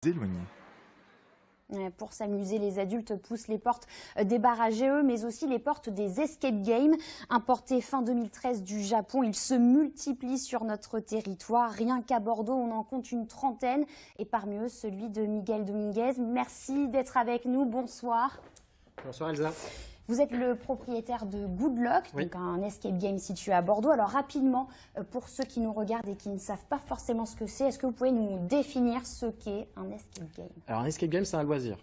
éloigné. Pour s'amuser, les adultes poussent les portes des bars à GE, mais aussi les portes des escape games. Importés fin 2013 du Japon, ils se multiplient sur notre territoire. Rien qu'à Bordeaux, on en compte une trentaine. Et parmi eux, celui de Miguel Dominguez. Merci d'être avec nous. Bonsoir. Bonsoir Elsa. Vous êtes le propriétaire de Good Luck, Oui. donc un escape game situé à Bordeaux. Alors rapidement, pour ceux qui nous regardent et qui ne savent pas forcément ce que c'est, est-ce que vous pouvez nous définir ce qu'est un escape game? Alors un escape game, c'est un loisir.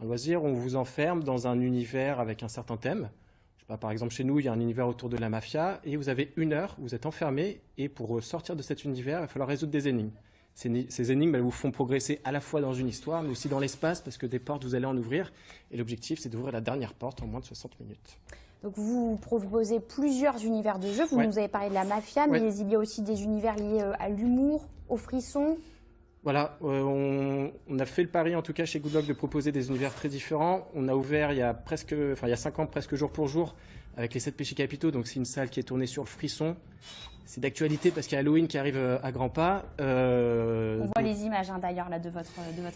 Un loisir, on vous enferme dans un univers avec un certain thème. Je sais pas, par exemple, chez nous, il y a un univers autour de la mafia et vous avez 1 heure, vous êtes enfermé et pour sortir de cet univers, il va falloir résoudre des énigmes. Ces énigmes, elles vous font progresser à la fois dans une histoire, mais aussi dans l'espace, parce que des portes, vous allez en ouvrir. Et l'objectif, c'est d'ouvrir la dernière porte en moins de 60 minutes. Donc vous proposez plusieurs univers de jeux. Vous nous avez parlé de la mafia, mais il y a aussi des univers liés à l'humour, au frisson. Voilà, on a fait le pari, en tout cas chez Good Luck, de proposer des univers très différents. On a ouvert il y a 5 ans, presque jour pour jour, avec les 7 péchés capitaux. Donc c'est une salle qui est tournée sur le frisson. C'est d'actualité parce qu'il y a Halloween qui arrive à grands pas. On voit les images d'ailleurs là de votre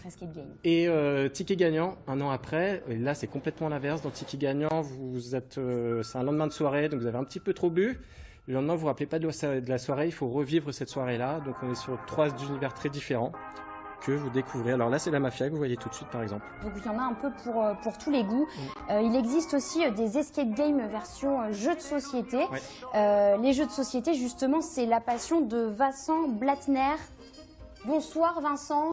escape game. Et Ticket Gagnant, 1 an après. Et là, c'est complètement l'inverse. Dans Ticket Gagnant, c'est un lendemain de soirée, donc vous avez un petit peu trop bu. Le lendemain, vous ne vous rappelez pas de la soirée, il faut revivre cette soirée-là. Donc on est sur 3 univers très différents que vous découvrez. Alors là, c'est la mafia que vous voyez tout de suite, par exemple. Donc il y en a un peu pour tous les goûts. Il existe aussi des escape games version jeux de société. Les jeux de société, justement, c'est la passion de Vincent Blattner. Bonsoir Vincent.